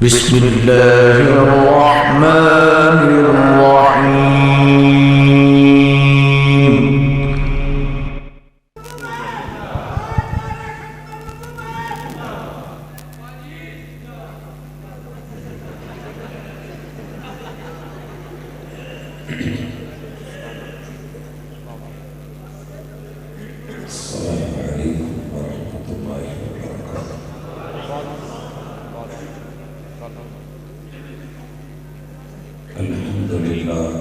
بسم الله الرحمن الرحيم. السلام عليكم ورحمة الله وبركاته. الحمد لله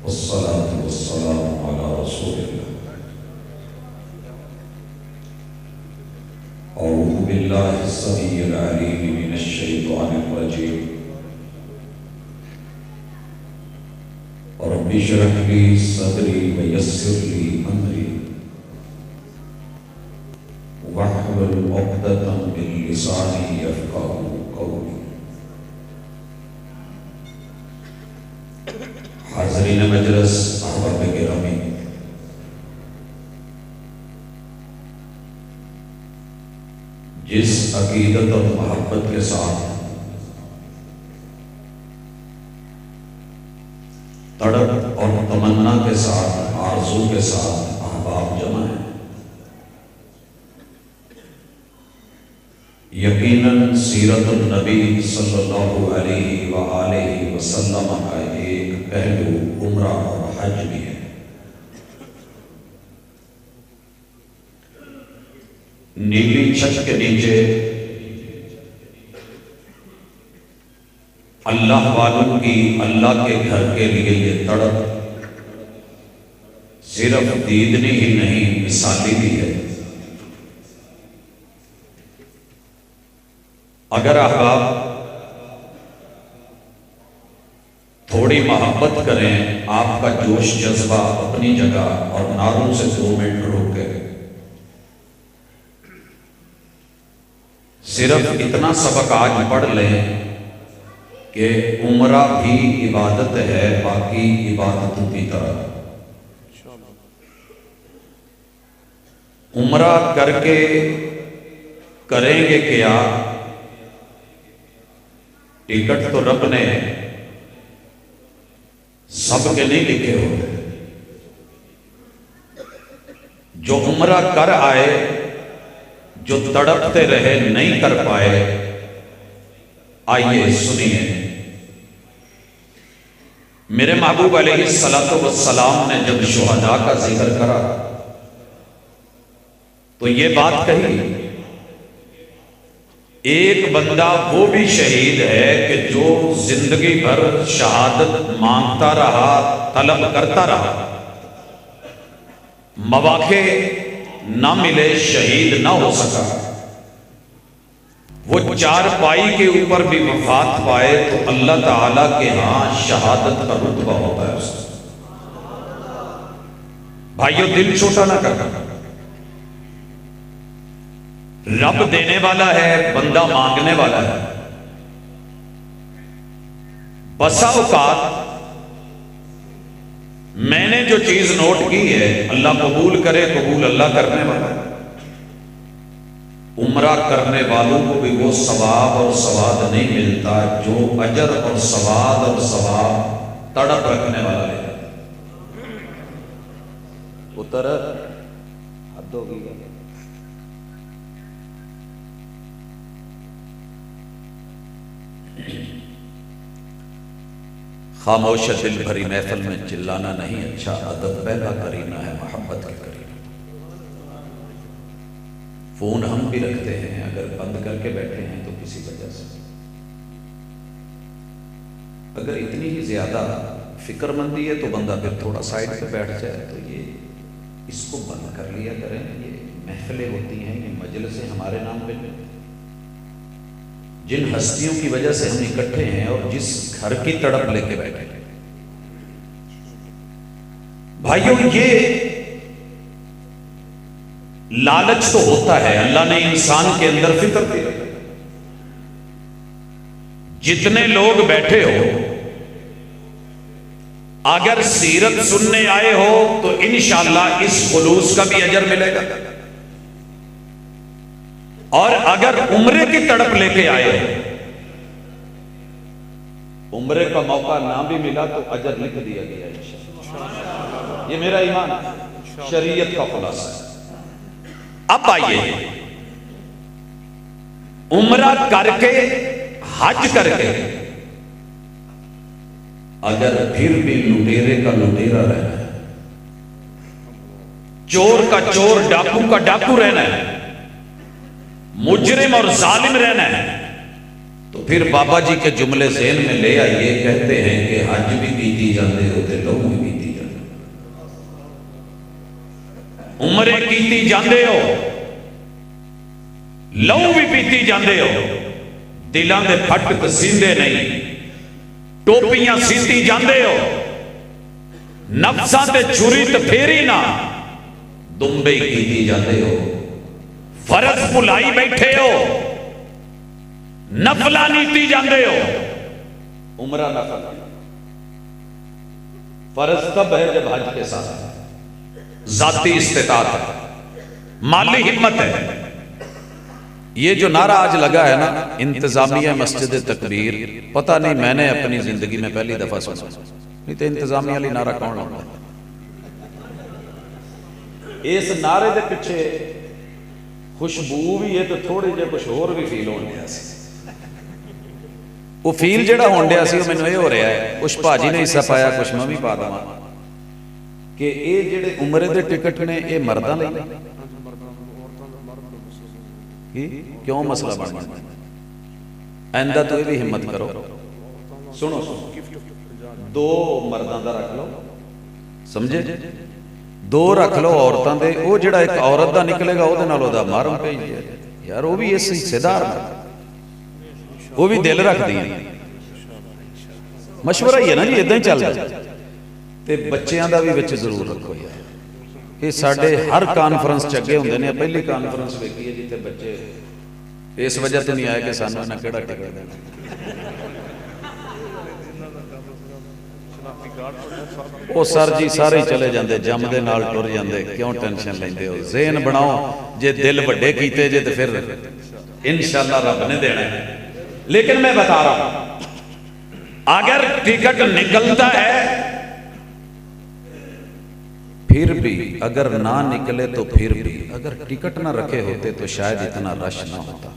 والصلاة والسلام على رسول الله. أعوذ بالله السميع العليم من الشيطان الرجيم. رب اشرح لي صدري ويسر لي أمري واحلل عقدة من لساني يفقهوا قولي. حاضرین مجلس، احباب گرامی، جس عقیدت اور محبت کے ساتھ تڑپ اور تمنا کے ساتھ آرزو کے ساتھ احباب جمع ہیں، یقیناً سیرت النبی صلی اللہ علیہ وآلہ وسلم کا ایک پہلو عمرہ اور حج بھی ہے۔ نیلی چھت کے نیچے اللہ والوں کی اللہ کے گھر کے لیے یہ تڑپ صرف دیدنی ہی نہیں، مثالی بھی ہے۔ اگر احباب تھوڑی محبت کریں، آپ کا جوش جذبہ اپنی جگہ، اور نعروں سے 2 منٹ روکے، صرف اتنا سبق آج پڑھ لیں کہ عمرہ بھی عبادت ہے باقی عبادتوں کی طرح۔ عمرہ کر کے کریں گے کیا؟ ٹکٹ تو رب نے سب کے نہیں لکھے ہوتے۔ جو عمرہ کر آئے، جو تڑپتے رہے نہیں کر پائے، آئیے سنیے۔ میرے محبوب علیہ السلام نے جب شہداء کا ذکر کرا تو یہ بات کہی، ایک بندہ وہ بھی شہید ہے کہ جو زندگی بھر شہادت مانگتا رہا، طلب کرتا رہا، مواقع نہ ملے، شہید نہ ہو سکا، وہ 4 پائی کے اوپر بھی وفات پائے تو اللہ تعالیٰ کے ہاں شہادت کا رتبہ ہوتا ہے اس کا۔ بھائیو، دل چھوٹا نہ کرنا، رب دینے والا ہے، بندہ مانگنے والا ہے۔ بسا اوقات میں نے جو چیز نوٹ کی ہے، اللہ قبول کرے، قبول اللہ کرنے والا ہے، عمرہ کرنے والوں کو بھی وہ ثواب اور سواد نہیں ملتا جو اجر اور سواد اور ثواب تڑپ رکھنے والا ہے۔ اتر حد ہوگی۔ خاموش دل بھری محفل میں چلانا نہیں اچھا، ادب پہلا کرینہ ہے محبت کے کرینہ۔ فون ہم بھی رکھتے ہیں، اگر بند کر کے بیٹھے ہیں تو کسی وجہ سے، اگر اتنی ہی زیادہ فکر مندی ہے تو بندہ پھر تھوڑا سائڈ پہ بیٹھ جائے۔ تو یہ اس کو بند کر لیا کریں، یہ محفلیں ہوتی ہیں، یہ مجلسیں ہمارے نام پہ نہیں۔ جن ہستیوں کی وجہ سے ہم اکٹھے ہیں اور جس گھر کی تڑپ لے کے بیٹھے ہیں، بھائیوں، یہ لالچ تو ہوتا ہے، اللہ نے انسان کے اندر فطرت دی۔ جتنے لوگ بیٹھے ہو، اگر سیرت سننے آئے ہو تو انشاءاللہ اس خلوص کا بھی اجر ملے گا، اور اگر عمرے کی تڑپ لے کے آئے، عمرے کا موقع نہ بھی ملا تو اجر لکھ دیا گیا انشاءاللہ۔ یہ میرا ایمان شریعت کا خلاصہ ہے۔ اب آئیے، عمرہ کر کے حج کر کے اگر پھر بھی لٹیرے کا لٹیرا رہنا ہے، چور کا چور، ڈاکو کا ڈاکو رہنا ہے، مجرم اور ظالم رہنا ہے، تو پھر بابا جی کے جملے ذہن میں لے آئیے، کہتے ہیں کہ حج بھی کیتی جاندے ہوتے، لو بھی کیتی جاندے، عمرے کیتی جاندے ہو، لو بھی پیتی جاندے ہو، دلان دے پھٹ سیندے نہیں، ٹوپیاں سیتی جاندے ہو، نفساں تے چھری تے پھیری نہ دمبے کیتی جاندے ہو، فرض بھلائی بیٹھے ہو، نفلہ نیتی جاندے ہو، عمرہ نفل فرض تب ہے جب حج کے ساتھ ذاتی استطاعت ہے، مالی ہمت ہے۔ یہ جو نعرہ آج لگا ہے نا، انتظامیہ مسجد تکبیر، پتہ نہیں میں نے اپنی زندگی میں پہلی دفعہ سنا، نہیں تو انتظامیہ علی نعرہ کون لگا ہے؟ اس نعرے دے پیچھے خوشبو بھی ہے تو تھوڑے جے کچھ اور بھی فیل ہون دیا سی۔ وہ فیل جڑا ہون دیا سی وہ میں نے یہ ہو رہا ہے، کچھ بھاجی نے حصہ پایا، کچھ میں بھی پا دوں کہ اے جڑے عمرے دے ٹکٹ نے اے مرداں لئی کیوں مسئلہ بن گیا؟ آئندہ تو یہ بھی ہمت کرو، سنو دو مرداں دا رکھ لو، سمجھے؟ دو رکھ لو عورتاں دے، وہ جڑا ایک عورت دا نکلے گا وہ دے نالوں دا مارم پہ یار، وہ بھی اس حصے دار وہ بھی دل رکھ دیا۔ مشورہ ہی ہے نا جی، ادھا ہی چل رہا تے بچیاں دا بھی بچے ضرور رکھو یار، کہ ساڑھے ہر کانفرنس چگے ہوندے نے، پہلی کانفرنس ویکھی ہے جیتے بچے اس وجہ تو نہیں آئے کہ سانو نہ کیڑا ٹکڑ دینا، وہ سر جی سارے چلے جاندے، جم دے نال ٹر جاندے، کیوں ٹینشن لیندے ہو؟ ذہن بناؤ، جے دل بڑے کیتے جے تو پھر انشاءاللہ رب نے دینا ہے۔ لیکن میں بتا رہا ہوں، اگر ٹکٹ نکلتا ہے پھر بھی، اگر نہ نکلے تو پھر بھی، اگر ٹکٹ نہ رکھے ہوتے تو شاید اتنا رش نہ ہوتا۔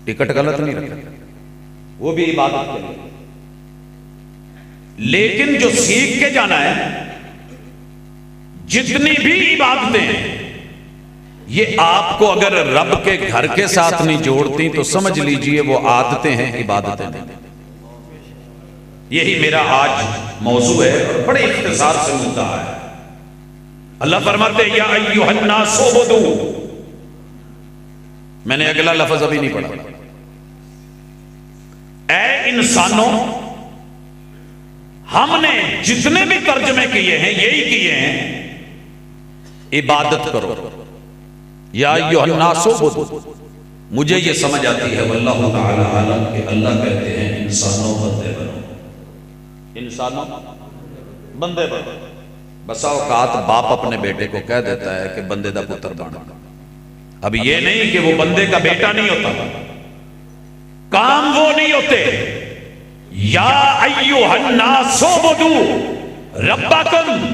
ٹکٹ غلط نہیں رکھے، وہ بھی عبادت کے لیے، لیکن جو سیکھ کے جانا ہے، جتنی بھی عبادتیں ہیں یہ آپ کو اگر رب کے گھر کے ساتھ نہیں جوڑتی تو سمجھ لیجئے وہ عادتیں ہیں، عبادتیں نہیں۔ یہی میرا آج موضوع ہے اور بڑے اختصار سے مدعا ہے۔ اللہ فرماتے ہیں یا ایھا الناس اعبدوا، میں نے اگلا لفظ ابھی نہیں پڑھا، اے انسانوں، ہم نے جتنے بھی ترجمے کیے ہیں یہی کیے ہیں، عبادت کرو، یا ایھا الناس اعبدوا۔ مجھے یہ سمجھ آتی ہے واللہ تعالی عالم کہ اللہ کہتے ہیں انسانوں بندے بنو، انسانوں بندے بنو۔ بسا اوقات باپ اپنے بیٹے کو کہہ دیتا ہے کہ بندے دا پتر بنا، اب یہ نہیں کہ وہ بندے کا بیٹا نہیں ہوتا، کام وہ نہیں ہوتے۔ یا ایھا الناس اعبدوا ربکم،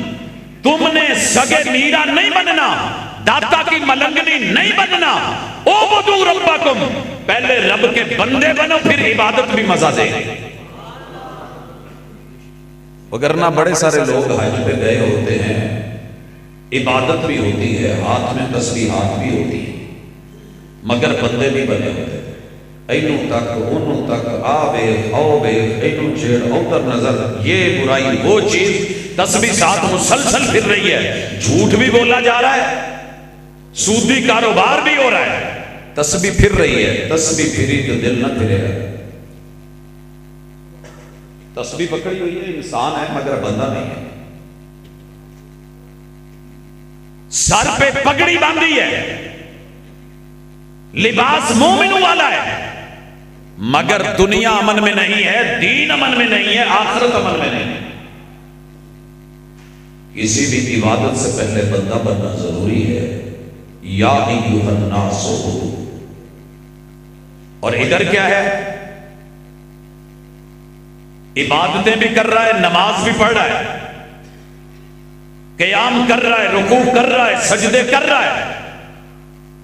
تم نے سگے میرا نہیں بننا، داتا کی ملنگنی نہیں بننا، اعبدوا ربکم، پہلے رب کے بندے بنو پھر عبادت بھی مزہ دے۔ وگرنہ بڑے سارے لوگ حج پہ گئے ہوتے ہیں، عبادت بھی ہوتی ہے، ہاتھ میں تسبیحات بھی ہوتی ہے، مگر بندے بھی بنے ہوتے ہیں۔ اینوں تک انوں تک آوے اوے اینوں چھیڑ اوتر نظر، یہ برائی وہ چیز، تسبیح ساتھ مسلسل پھر رہی ہے، جھوٹ بھی بولا جا رہا ہے، سودی کاروبار بھی ہو رہا ہے، تسبیح پھر رہی ہے۔ تسبیح پھری تو دل نہ پھرے گا۔ تسبیح پکڑی ہوئی ہے، انسان ہے مگر بندہ نہیں ہے، سر پہ پگڑی باندھی ہے، لباس مومنوں والا ہے، مگر دنیا امن میں نہیں ہے، دین امن میں نہیں ہے، آخرت امن میں نہیں ہے۔ کسی بھی عبادت سے پہلے بندہ بننا ضروری ہے۔ یا ایھا الناس اعبدوا، اور ادھر کیا ہے؟ عبادتیں بھی کر رہا ہے، نماز بھی پڑھ رہا ہے، قیام کر رہا ہے، رکوع کر رہا ہے، سجدے کر رہا ہے،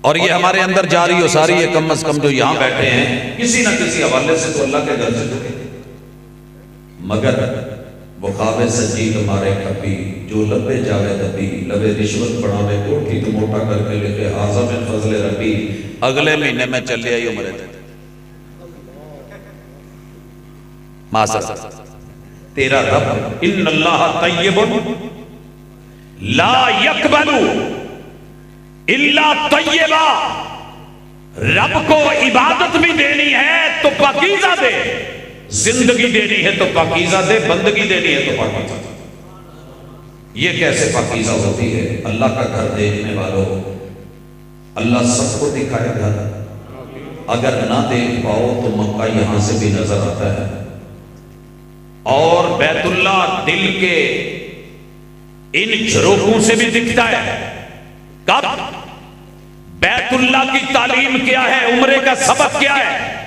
اور یہ ہمارے اندر جاری و ساری ہے. کم از کم جو یہاں بیٹھے ہیں کسی نہ کسی حوالے سے تو اللہ کے گھر سے جڑے، مگر وہ خواب سجید ہمارے کبھی جو لبے جاوے دبی لبے رشوت پڑھاوے کوٹھی تو موٹا کر کے لکھے حاضر من فضل ربی، اگلے مہینے میں چلے آئی عمرے تھے. معذرت، تیرا رب ان اللہ طیب لا یقبل الا طیبا، رب کو عبادت بھی دینی ہے تو پاکیزہ دے، زندگی دینی ہے تو پاکیزہ دے، بندگی دینی ہے تو پاکیزہ دے. یہ کیسے پاکیزہ ہوتی ہے؟ اللہ کا گھر دیکھنے والوں، اللہ سب کو دکھائے گا. اگر نہ دیکھ پاؤ تو مکہ یہاں سے بھی نظر آتا ہے، اور بیت اللہ دل کے ان جھروکوں سے بھی دکھتا ہے. کب؟ بیت اللہ کی تعلیم کیا ہے؟ عمرے کا سبق کیا ہے؟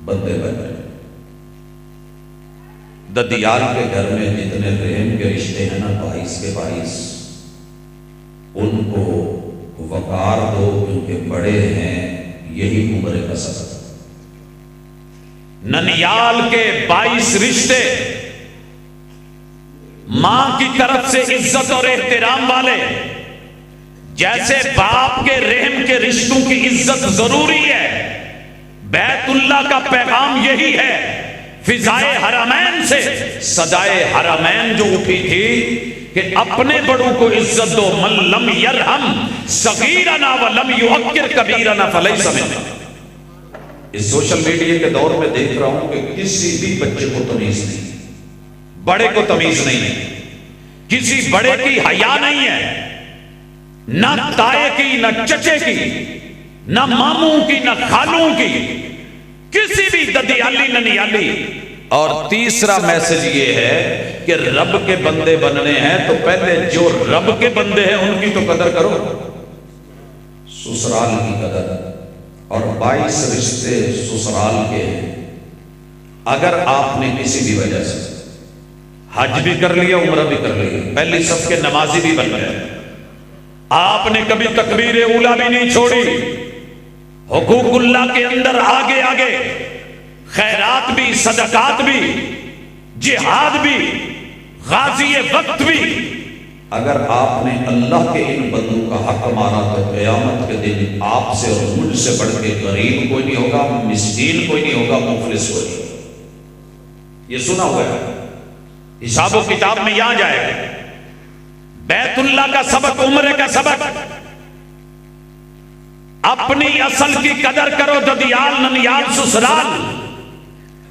بندے بن رہے. ددیال کے گھر میں جتنے رحم کے رشتے ہیں نا، 22 کے 22، ان کو وقار دو کیونکہ بڑے ہیں. یہی عمرے کا سبق. ننیال کے 22 رشتے ماں کی طرف سے عزت اور احترام والے، جیسے باپ کے رحم کے رشتوں کی عزت ضروری ہے، بیت اللہ کا پیغام یہی ہے. فضائے حرمین سے صدائے حرمین جو اٹھی تھی کہ اپنے بڑوں کو عزت دو. من لم یرحم صغیرنا ولم یوقر کبیرنا فلیس منا. اس سوشل میڈیا کے دور میں دیکھ رہا ہوں کہ کسی بھی بچے کو تمیز نہیں، بڑے کو تمیز نہیں ہے، کسی بڑے کی حیا نہیں ہے، نہ تائے کی، نہ چچے کی، نہ ماموں کی، نہ خالوں کی، کسی بھی ددیالی ننیالی. اور تیسرا میسج یہ ہے کہ رب کے بندے بننے ہیں تو پہلے جو رب کے بندے ہیں ان کی تو قدر کرو. سسرال کی قدر، اور 22 رشتے سسرال کے ہیں. اگر آپ نے کسی بھی وجہ سے حج بھی کر لیا، عمرہ بھی کر لیا، پہلی صف کے نمازی بھی بن گئے، آپ نے کبھی تکبیر اولیٰ بھی نہیں چھوڑی، حقوق اللہ کے اندر آگے آگے، خیرات بھی، صدقات بھی، جہاد بھی، غازی وقت بھی، اگر آپ نے اللہ کے ان بندوں کا حق مارا تو قیامت کے دن آپ سے اور مجھ سے بڑھ کے غریب کوئی نہیں ہوگا، مسکین کوئی نہیں ہوگا، مفلس کوئی نہیں ہوگا. یہ سنا ہوا ہے، حساب و کتاب میں یہاں جائے گا. بیت اللہ کا سبق، عمرے کا سبق. اپنی اصل کی قدر کرو، ددیال ننیال سسرال،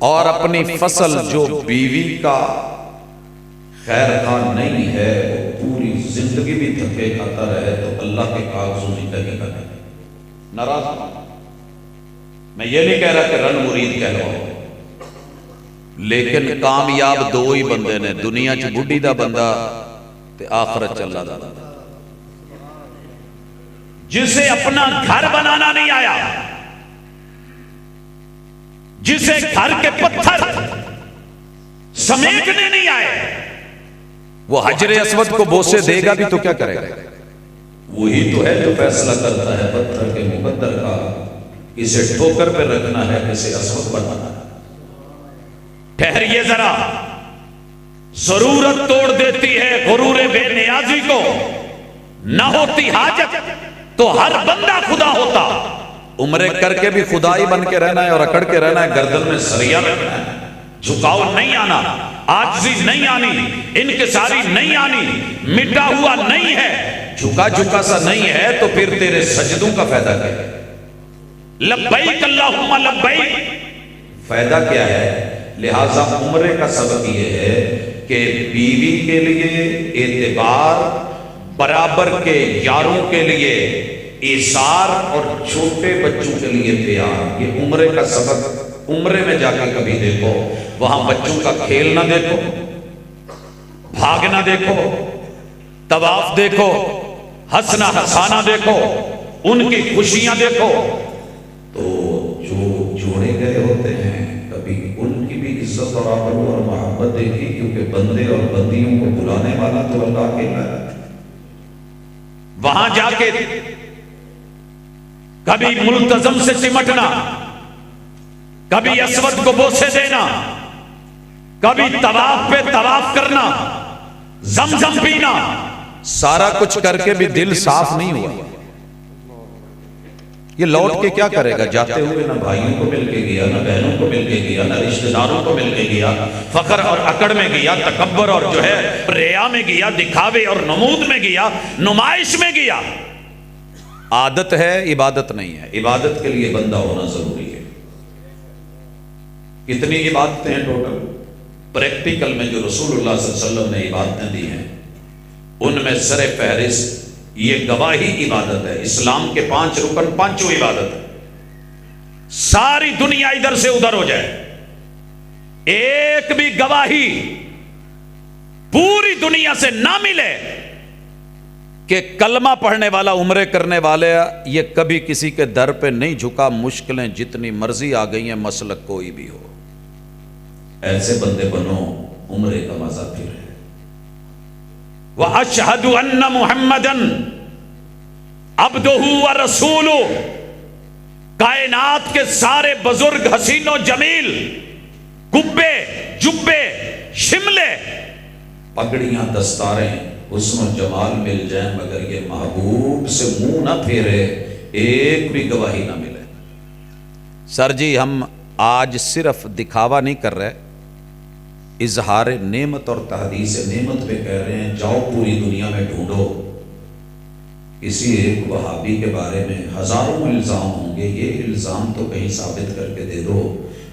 اور اپنی فصل جو بیوی کا خیر خواہ نہیں ہے وہ پوری زندگی بھی دھکے کھاتا رہے تو اللہ کے کاغذوں زندگی کا نہیں. ناراض میں یہ نہیں کہہ رہا کہ رن مرید کہلواؤ، لیکن کامیاب دو ہی بندے نے دنیا چ، بڈھی دا بندہ تے آخرت چ اللہ دا بندہ. جسے اپنا گھر بنانا نہیں آیا، جسے گھر کے پتھر سمیٹنے نہیں آئے، وہ حجر اسود کو بوسے دے گا بھی تو کیا کرے گا؟ وہی تو ہے جو فیصلہ کرتا ہے پتھر کے مقدر کا، کسے ٹھوکر پہ رکھنا ہے، کسے اسود بنانا ہے. ٹھہریے ذرا، ضرورت توڑ دیتی ہے غرور بے نیازی کو. نہ ہوتی حاجت تو ہر بندہ خدا ہوتا. عمرے کر کے بھی خدائی بن کے رہنا ہے اور اکڑ کے رہنا ہے، گردن میں سریا رکھنا ہے، جھکاؤ نہیں آنا، عاجزی نہیں آنی، انکساری نہیں آنی، مٹا ہوا نہیں ہے، جھکا جھکا سا نہیں ہے تو پھر تیرے سجدوں کا فائدہ کیا ہے؟ لبیک اللہم لبیک، فائدہ کیا ہے؟ لہٰذا عمرے کا سبب یہ ہے کہ بیوی کے لیے اعتبار، برابر کے یاروں کے لیے ایثار، اور چھوٹے بچوں کے لیے پیار. یہ عمرے کا سبب. عمرے میں جا کے کبھی دیکھو، وہاں بچوں کا کھیلنا دیکھو، بھاگنا دیکھو، طواف دیکھو، ہنسنا ہنسانا دیکھو، ان کی خوشیاں دیکھو. تو جو جوڑے گئے ہوتے ہیں کبھی ان کی بھی عزت اور آبرو اور محبت دیکھی، کیونکہ بندے اور بندیوں کو بلانے والا تو اللہ اکیلا ہے۔ وہاں جا کے کبھی ملتزم سے سمٹنا، کبھی اسود کو بوسے دینا، کبھی طواف پہ طواف کرنا، زمزم پینا، سارا کچھ کر کے بھی دل صاف نہیں ہوا۔ یہ لوٹ کے کیا کرے گا؟ جاتے ہوئے نہ بھائیوں کو مل کے گیا، نہ بہنوں کو مل کے گیا، نہ رشتہ داروں کو مل کے گیا، فخر اور اکڑ میں گیا، تکبر اور جو ہے ریا میں گیا، دکھاوے اور نمود میں گیا، نمائش میں گیا۔ عادت ہے، عبادت نہیں ہے۔ عبادت کے لیے بندہ ہونا ضروری ہے۔ کتنی عبادتیں ہیں ٹوٹل؟ پریکٹیکل میں جو رسول اللہ صلی اللہ علیہ وسلم نے عبادتیں دی ہیں ان میں سر فہرست یہ گواہی عبادت ہے۔ اسلام کے 5 رکن، 5 عبادت ہے۔ ساری دنیا ادھر سے ادھر ہو جائے، ایک بھی گواہی پوری دنیا سے نہ ملے کہ کلمہ پڑھنے والا، عمرے کرنے والے یہ کبھی کسی کے در پہ نہیں جھکا، مشکلیں جتنی مرضی آ گئی ہیں، مسلک کوئی بھی ہو، ایسے بندے بنو، عمرے کا مزہ پھر ہے۔ وَأَشْهَدُ أَنَّ مُحَمَّدًا عَبْدُهُ وَرَسُولُهُ۔ کائنات کے سارے بزرگ، حسین و جمیل، کبے، جبے، شملے، پگڑیاں، دستاریں، حسن و جمال مل جائیں، مگر یہ محبوب سے منہ نہ پھیرے، ایک بھی گواہی نہ ملے۔ سر جی ہم آج صرف دکھاوا نہیں کر رہے، اظہار نعمت اور تحدیث نعمت پہ کہہ رہے ہیں۔ جاؤ پوری دنیا میں ڈھونڈو، کسی ایک وہابی کے بارے میں ہزاروں الزام ہوں گے، یہ الزام تو کہیں ثابت کر کے دے دو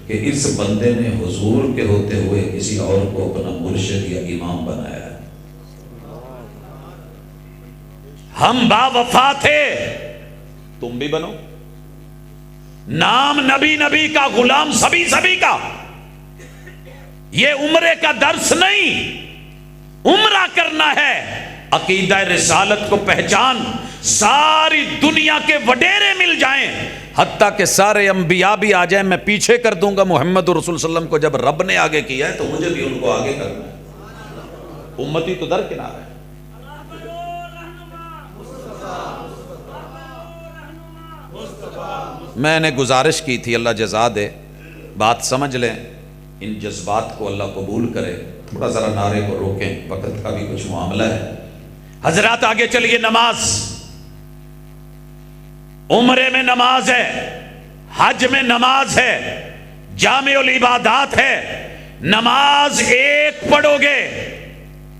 کہ اس بندے نے حضور کے ہوتے ہوئے کسی اور کو اپنا مرشد یا امام بنایا ہے۔ ہم با وفا تھے، تم بھی بنو۔ نام نبی نبی کا، غلام سبھی سبھی کا۔ یہ عمرے کا درس نہیں، عمرہ کرنا ہے۔ عقیدہ رسالت کو پہچان، ساری دنیا کے وڈیرے مل جائیں، حتیٰ کہ سارے انبیاء بھی آ جائیں، میں پیچھے کر دوں گا محمد رسول صلی اللہ علیہ وسلم کو۔ جب رب نے آگے کیا ہے تو مجھے بھی ان کو آگے کرنا ہے۔ امتی تو درکنار ہے۔ میں نے گزارش کی تھی، اللہ جزا دے، بات سمجھ لیں، ان جذبات کو اللہ قبول کرے۔ تھوڑا ذرا نعرے کو روکیں، وقت کا بھی کچھ معاملہ ہے۔ حضرات آگے چلیے۔ نماز، عمرے میں نماز ہے، حج میں نماز ہے، جامع العبادات ہے۔ نماز ایک پڑھو گے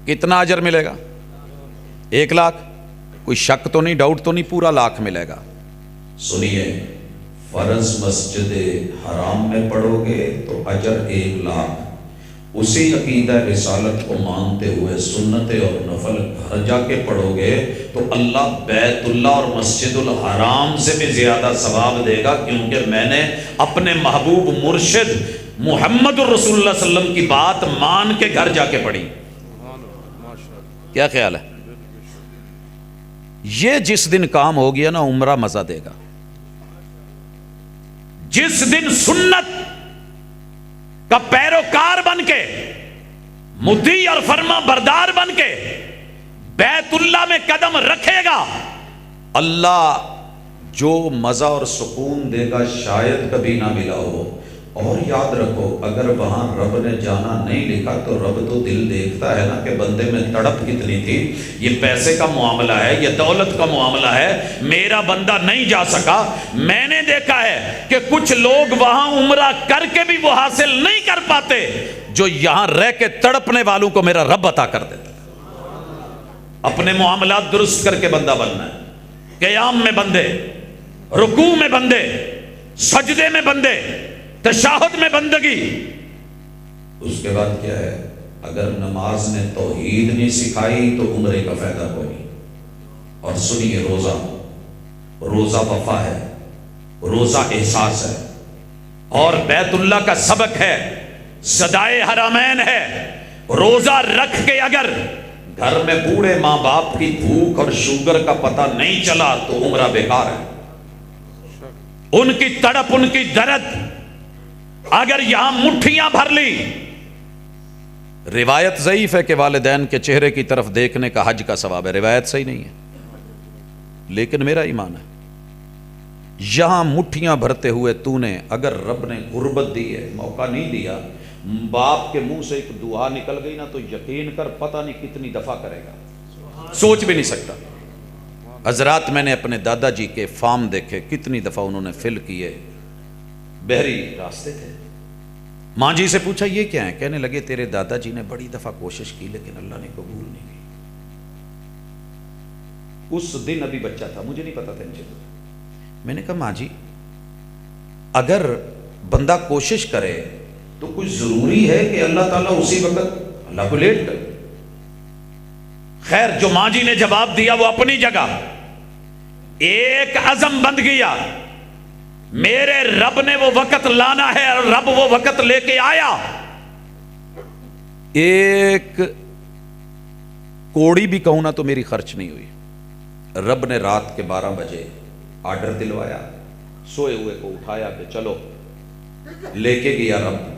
کتنا اجر ملے گا؟ 1 لاکھ؟ کوئی شک تو نہیں، ڈاؤٹ تو نہیں، پورا لاکھ ملے گا۔ سنیے، فرض مسجد حرام میں پڑھو گے تو اجر 1 لاکھ۔ اسی عقیدہ رسالت کو مانتے ہوئے سنت اور نفل گھر جا کے پڑھو گے تو اللہ بیت اللہ اور مسجد الحرام سے بھی زیادہ ثواب دے گا، کیونکہ میں نے اپنے محبوب مرشد محمد الرسول اللہ صلی اللہ علیہ وسلم کی بات مان کے گھر جا کے پڑھی۔ کیا خیال ہے؟ یہ جس دن کام ہو گیا نا، عمرہ مزہ دے گا۔ جس دن سنت کا پیروکار بن کے، مطیع اور فرما بردار بن کے بیت اللہ میں قدم رکھے گا، اللہ جو مزہ اور سکون دے گا شاید کبھی نہ ملا ہو۔ اور یاد رکھو، اگر وہاں رب نے جانا نہیں لکھا تو رب تو دل دیکھتا ہے نا کہ بندے میں تڑپ کتنی تھی۔ یہ پیسے کا معاملہ ہے، یہ دولت کا معاملہ ہے، میرا بندہ نہیں جا سکا۔ میں نے دیکھا ہے کہ کچھ لوگ وہاں عمرہ کر کے بھی وہ حاصل نہیں کر پاتے جو یہاں رہ کے تڑپنے والوں کو میرا رب عطا کر دیتا۔ اپنے معاملات درست کر کے بندہ بننا ہے۔ قیام میں بندے، رکوع میں بندے، سجدے میں بندے، تشہد میں بندگی۔ اس کے بعد کیا ہے؟ اگر نماز نے توحید نہیں سکھائی تو عمرے کا فائدہ کوئی نہیں۔ اور سنیے، روزہ وفا ہے، روزہ احساس ہے، اور بیت اللہ کا سبق ہے، صدائے حرمین ہے۔ روزہ رکھ کے اگر گھر میں بوڑھے ماں باپ کی بھوک اور شوگر کا پتہ نہیں چلا تو عمرہ بیکار ہے۔ ان کی تڑپ، ان کی درد اگر یہاں مٹھیاں بھر لی. روایت ضعیف ہے کہ والدین کے چہرے کی طرف دیکھنے کا حج کا ثواب ہے، روایت صحیح نہیں ہے، لیکن میرا ایمان ہے یہاں مٹھیاں بھرتے ہوئے تو نے اگر رب نے غربت دی ہے، موقع نہیں دیا، باپ کے منہ سے ایک دعا نکل گئی نا تو یقین کر پتہ نہیں کتنی دفعہ کرے گا، سوچ بھی نہیں سکتا. حضرات میں نے اپنے دادا جی کے فارم دیکھے، کتنی دفعہ انہوں نے فل کیے، بحری راستے تھے. ماں جی سے پوچھا یہ کیا ہے؟ کہنے لگے تیرے دادا جی نے بڑی دفعہ کوشش کی لیکن اللہ نے قبول نہیں کی. اس دن ابھی بچہ تھا، مجھے نہیں پتا تھا ان چیزوں. میں نے کہا ماں جی اگر بندہ کوشش کرے تو کچھ ضروری ہے کہ اللہ تعالیٰ اسی وقت اللہ کو لیٹ کرے. خیر جو ماں جی نے جواب دیا وہ اپنی جگہ، ایک عزم بند گیا، میرے رب نے وہ وقت لانا ہے اور رب وہ وقت لے کے آیا. ایک کوڑی بھی کہوں نا تو میری خرچ نہیں ہوئی. رب نے رات کے 12 بجے آرڈر دلوایا، سوئے ہوئے کو اٹھایا کہ چلو لے کے گیا رب.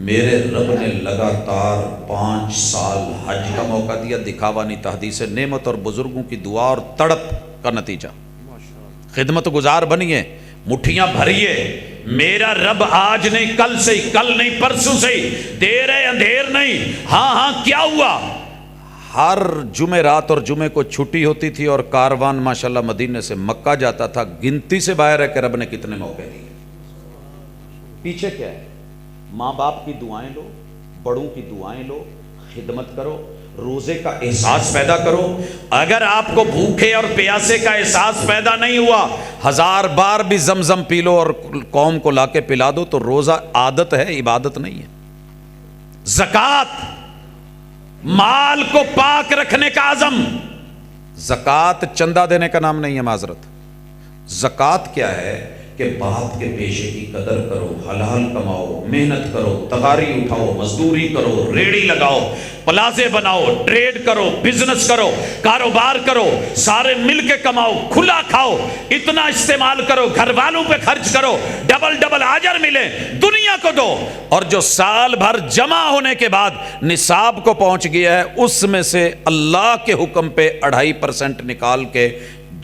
میرے رب نے لگاتار 5 سال حج کا موقع دیا، دکھاوا نہیں، تحدیث نعمت اور بزرگوں کی دعا اور تڑپ کا نتیجہ. خدمت گزار بنیے، مٹھیاں بھریے. میرا رب آج نہیں کل سے ہی، کل نہیں پرسوں سے ہی، دیر ہے اندھیر نہیں. ہاں کیا ہوا؟ ہر جمعرات اور جمعے کو چھٹی ہوتی تھی اور کاروان ماشاءاللہ مدینے سے مکہ جاتا تھا. گنتی سے باہر ہے کہ رب نے کتنے موقع دیے. پیچھے کیا ہے؟ ماں باپ کی دعائیں لو، بڑوں کی دعائیں لو، خدمت کرو، روزے کا احساس پیدا کرو. اگر آپ کو بھوکے اور پیاسے کا احساس پیدا نہیں ہوا، 1000 بار بھی زمزم پی لو اور قوم کو لا کے پلا دو تو روزہ عادت ہے، عبادت نہیں ہے. زکوٰۃ، مال کو پاک رکھنے کا عزم. زکوٰۃ چندہ دینے کا نام نہیں ہے معذرت. زکوٰۃ کیا ہے کہ باپ کے پیشے کی قدر کرو، حلال کماؤ، محنت کرو، تغاری اٹھاؤ، مزدوری کرو، ریڑی لگاؤ، پلازے بناؤ، ٹریڈ کرو، بزنس کرو، کاروبار کرو، سارے مل کے کماؤ، کھلا کھاؤ، اتنا استعمال کرو، گھر والوں پہ خرچ کرو، ڈبل ڈبل اجر ملے، دنیا کو دو. اور جو سال بھر جمع ہونے کے بعد نصاب کو پہنچ گیا ہے اس میں سے اللہ کے حکم پہ 2.5% نکال کے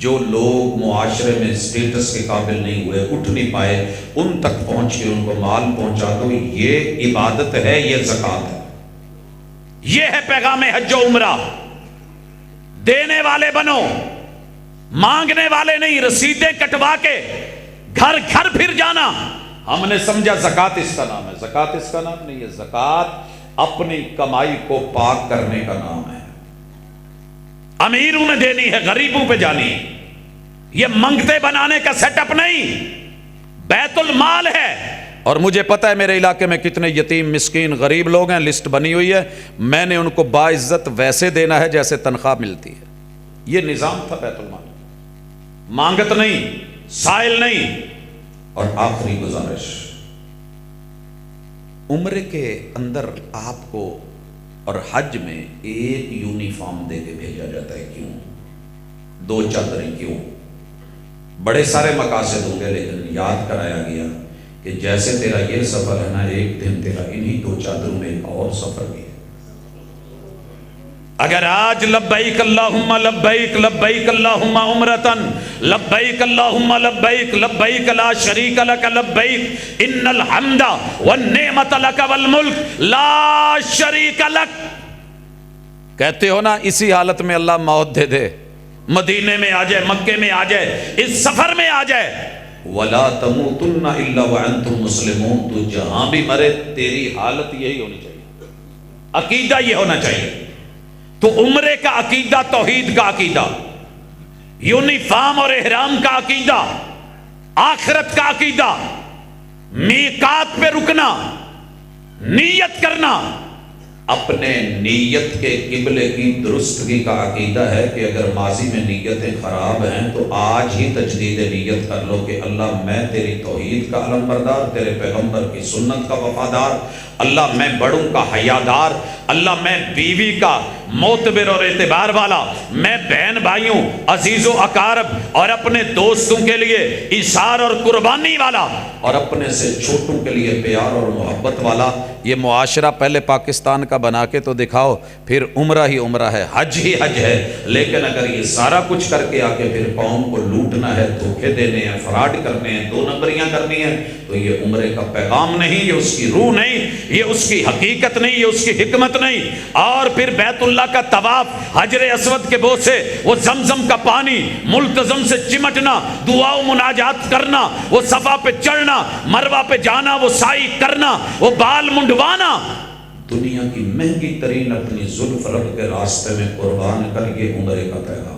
جو لوگ معاشرے میں سٹیٹس کے قابل نہیں ہوئے، اٹھ نہیں پائے، ان تک پہنچ کے ان کو مال پہنچا دو. یہ عبادت ہے، یہ زکوٰۃ ہے. یہ ہے پیغام حج و عمرہ. دینے والے بنو، مانگنے والے نہیں. رسیدیں کٹوا کے گھر گھر پھر جانا. ہم نے سمجھا زکوٰۃ اس کا نام ہے، زکوٰۃ اس کا نام نہیں ہے. زکوٰۃ اپنی کمائی کو پاک کرنے کا نام ہے. امیروں نے دینی ہے، غریبوں پہ جانی ہے. یہ منگتے بنانے کا سیٹ اپ نہیں، بیت المال ہے. اور مجھے پتا ہے میرے علاقے میں کتنے یتیم مسکین غریب لوگ ہیں، لسٹ بنی ہوئی ہے. میں نے ان کو باعزت ویسے دینا ہے جیسے تنخواہ ملتی ہے. یہ نظام تھا بیت المال، مانگت نہیں، سائل نہیں. اور آخری گزارش، عمرے کے اندر آپ کو اور حج میں ایک یونیفارم دے کے بھیجا جاتا ہے. کیوں؟ 2 چادریں. کیوں؟ بڑے سارے مقاصد ہوں گے لیکن یاد کرایا گیا کہ جیسے تیرا یہ سفر ہے نا، ایک دن تیرا انہی 2 چادروں میں ایک اور سفر بھی ہے. اگر آج لبیک اللہم لبیک، لبیک اللہم عمرتن، لبیک اللہم لبیک، لبیک لا شریک لک لبیک، ان الحمد والنعمت لک والملک لا شریک لک، کہتے ہو نا، اسی حالت میں اللہ موت دے دے، مدینے میں آ جائے، مکے میں آ جائے، اس سفر میں آ جائے. وَلَا تَمُوتُنَّ إِلَّا وَأَنْتُمْ مُسْلِمُونَ، تو جہاں بھی مرے تیری حالت یہی ہونی چاہیے، عقیدہ یہ ہونا چاہیے. تو عمرے کا عقیدہ توحید کا عقیدہ، یونیفارم اور احرام کا عقیدہ، آخرت کا عقیدہ، میقات پہ رکنا، نیت کرنا. اپنے نیت کے قبلے کی درستگی کا عقیدہ ہے کہ اگر ماضی میں نیتیں خراب ہیں تو آج ہی تجدید نیت کر لو کہ اللہ میں تیری توحید کا علم بردار، تیرے پیغمبر کی سنت کا وفادار، اللہ میں بڑوں کا حیادار، اللہ میں بیوی کا معتبر اور اعتبار والا، میں بہن بھائیوں عزیز و اقارب اور اپنے دوستوں کے لیے ایثار اور قربانی والا، اور اپنے سے چھوٹوں کے لیے پیار اور محبت والا۔ یہ معاشرہ پہلے پاکستان کا بنا کے تو دکھاؤ، پھر عمرہ ہی عمرہ ہے، حج ہی حج ہے، لیکن اگر یہ سارا کچھ کر کے آگے پھر قوم کو لوٹنا ہے، دھوکے دینے ہیں، فراڈ کرنے ہیں، دو نمبریاں کرنی ہیں، تو یہ عمرے کا پیغام نہیں، یہ اس کی روح نہیں، یہ اس کی حقیقت نہیں، یہ اس کی حکمت نہیں۔ اور پھر بیت اللہ کا طواف، حجر اسود کے بوسے، وہ زمزم کا پانی ملتزم سے چمٹنا، دعا و مناجات کرنا، وہ صفا پہ چڑھنا، مروہ پہ جانا، وہ سائی کرنا، وہ بال منڈوانا، دنیا کی مہنگی ترین اپنی زلف رب کے راستے میں قربان کر، یہ عمرے کا پیغام۔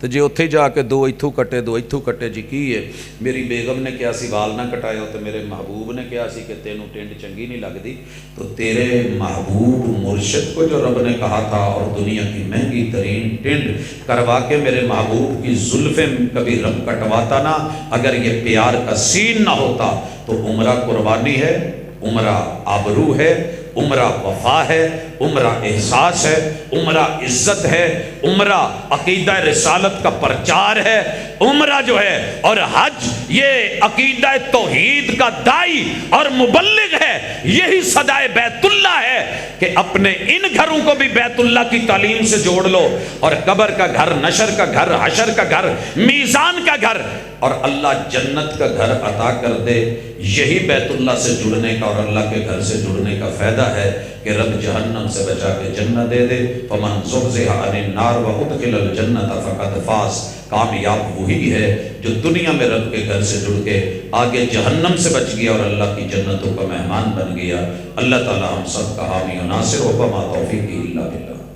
تو جی اتھے جا کے دو ایتھو کٹے جی کی ہے، میری بیگم نے کیا سی وال نہ کٹائے ہو، تو میرے محبوب نے کیا سی کہ تینوں ٹینڈ چنگی نہیں لگ دی، تو تیرے محبوب مرشد کو جو رب نے کہا تھا اور دنیا کی مہنگی ترین ٹینڈ کروا کے میرے محبوب کی زلفیں کبھی رب کٹواتا نا، اگر یہ پیار کا سین نہ ہوتا تو عمرہ قربانی ہے، عمرہ آبرو ہے، عمرہ وفا ہے، عمرہ احساس ہے، عمرہ عزت ہے، عمرہ عقیدہ رسالت کا پرچار ہے، عمرہ جو ہے اور حج یہ عقیدہ توحید کا دائی اور مبلغ ہے۔ یہی صدائے بیت اللہ ہے کہ اپنے ان گھروں کو بھی بیت اللہ کی تعلیم سے جوڑ لو، اور قبر کا گھر، نشر کا گھر، حشر کا گھر، میزان کا گھر، اور اللہ جنت کا گھر عطا کر دے۔ یہی بیت اللہ سے جڑنے کا اور اللہ کے گھر سے جڑنے کا فائدہ ہے کہ رب جہنم سے بچا کے جنت دے دے۔ فمن زحزح عن النار وادخل الجنۃ فقد فاز۔ کامیاب وہی ہے جو دنیا میں رب کے گھر سے جڑ کے آگے جہنم سے بچ گیا اور اللہ کی جنتوں کا مہمان بن گیا۔ اللہ تعالی ہم سب کا حامی و ناصر، وما توفیقی الا باللہ۔